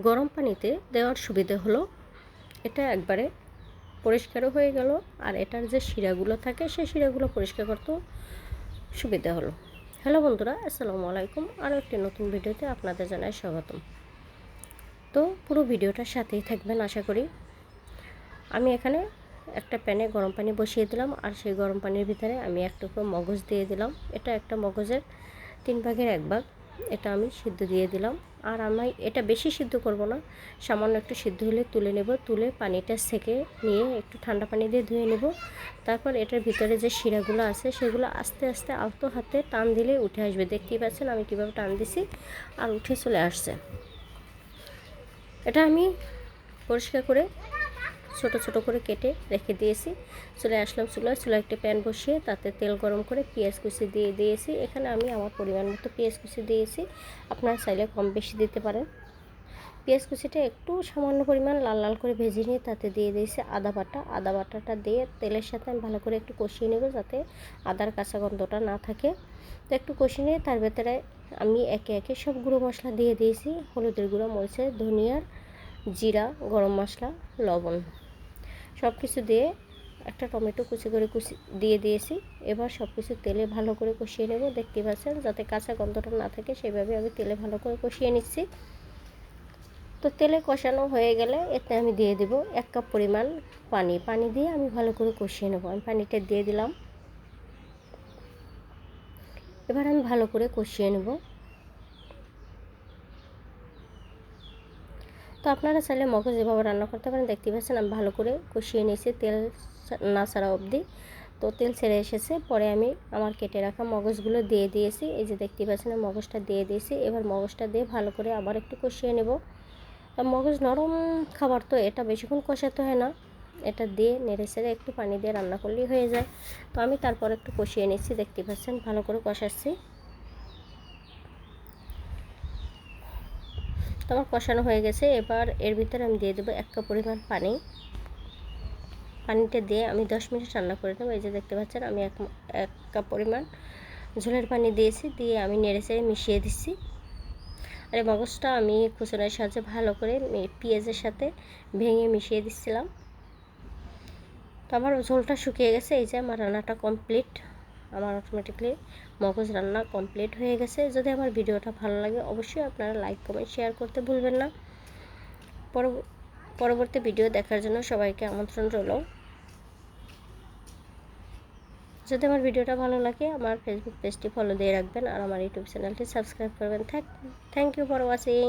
গরম পানিতে দেওয়ার সুবিধা হলো এটা একবারে পরিষ্কারও হয়ে গেল, আর এটার যে শিরাগুলো থাকে সেই শিরাগুলো পরিষ্কার করতেও সুবিধা হলো। হ্যালো বন্ধুরা, আসসালামু আলাইকুম। আরও একটি নতুন ভিডিওতে আপনাদের জানাই স্বাগতম। তো পুরো ভিডিওটার সাথেই থাকবেন আশা করি। আমি এখানে একটা প্যানে গরম পানি বসিয়ে দিলাম, আর সেই গরম পানির ভিতরে আমি এক টুকরো মগজ দিয়ে দিলাম। এটা একটা মগজের 3/1 এটা আমি সিদ্ধ দিয়ে দিলাম। আর আমি এটা বেশি সিদ্ধ করব না, সামান্য একটু সিদ্ধ হলে তুলে নেব। তুলে পানিটা সেকে নিয়ে একটু ঠান্ডা পানি দিয়ে ধুয়ে নেব। তারপর এটার ভিতরে যে শিরাগুলো আছে সেগুলো আস্তে আস্তে আলতো হাতে টান দিলে উঠে আসবে। দেখতেই পাচ্ছেন আমি কীভাবে টান দিছি আর উঠে চলে আসছে। এটা আমি পরিষ্কার করে ছোট ছোট করে কেটে রেখে দিয়েছি। চলে আসলাম চুলায় একটা প্যান বসিয়ে তাতে তেল গরম করে পেঁয়াজ কুচি দিয়ে দিয়েছি। এখানে আমি আমার পরিমাণ মতো পেঁয়াজ কুচি দিয়েছি, আপনারা চাইলে কম বেশি দিতে পারেন। পেঁয়াজ কুচিটা একটু সামান্য পরিমাণ লাল লাল করে ভেজে নিয়ে তাতে দিয়ে দিয়েছি আদা বাটাটা দিয়ে তেলের সাথে আমি ভালো করে একটু কষিয়ে নেব, যাতে আদার কাঁচা গন্ধটা না থাকে। তো একটু কষিয়ে নিয়ে তার ভেতরে আমি একে একে সব গুঁড়ো মশলা দিয়ে দিয়েছি। হলুদের গুঁড়ো, মরিচের, ধনিয়ার, জিরা, গরম মশলা, লবণ সব কিছু দিয়ে একটা টমেটো কুচি দিয়ে দিয়েছি। এবার সব কিছু তেলে ভালো করে কষিয়ে নেব। দেখতে পাচ্ছেন যাতে কাঁচা গন্ধটা না থাকে সেইভাবে আমি তেলে ভালো করে কষিয়ে নিচ্ছি। তো তেলে কষানো হয়ে গেলে এতে আমি দিয়ে দেব 1 কাপ পরিমাণ পানি দিয়ে আমি ভালো করে কষিয়ে নেব। আমি পানিটা দিয়ে দিলাম। এবার আমি ভালো করে কষিয়ে নেব। তো আপনারা চাইলে মগজ যেভাবে রান্না করতে পারেন। দেখতে পাচ্ছেন আমি ভালো করে কষিয়ে নিয়েছি তেল না ছাড়া অবধি। তো তেল ছেড়ে এসেছে, পরে আমি আমার কেটে রাখা মগজগুলো দিয়ে দিয়েছি। এই যে দেখতে পাচ্ছেন মগজটা দিয়ে দিয়েছি। এবার মগজটা দিয়ে ভালো করে আবার একটু কষিয়ে নেব। মগজ নরম খাবার তো এটা বেশিক্ষণ কষাতে হয় না, এটা দিয়ে নেড়ে ছেড়ে একটু পানি দিয়ে রান্না করলেই হয়ে যায়। তো আমি তারপর একটু কষিয়ে নিচ্ছি। দেখতে পাচ্ছেন ভালো করে কষাচ্ছি। তো আমার কষানো হয়ে গেছে। এবার এর ভিতরে আমি দিয়ে দেবো 1 কাপ পরিমাণ পানিটা দিয়ে আমি 10 মিনিট রান্না করে দেবো। এই যে দেখতে পাচ্ছেন আমি এক কাপ পরিমাণ ঝোলের পানি দিয়েছি, দিয়ে আমি নেড়ে চেড়ে মিশিয়ে দিচ্ছি। আর এই মগজটা আমি কুচনের সাহায্যে ভালো করে পেঁয়াজের সাথে ভেঙে মিশিয়ে দিচ্ছিলাম। তো আমার ঝোলটা শুকিয়ে গেছে। এই যে আমার রান্নাটা কমপ্লিট, আমার অটোমেটিকলি মগজ রান্না কমপ্লিট হয়ে গেছে। যদি আমার ভিডিওটা ভালো লাগে অবশ্যই আপনারা লাইক কমেন্ট শেয়ার করতে ভুলবেন না। পরবর্তী ভিডিও দেখার জন্য সবাইকে আমন্ত্রণ রইল। যদি আমার ভিডিওটা ভালো লাগে আমার ফেসবুক পেজটি ফলো দিয়ে রাখবেন, আর আমার ইউটিউব চ্যানেলটি সাবস্ক্রাইব করবেন। Thank you for watching.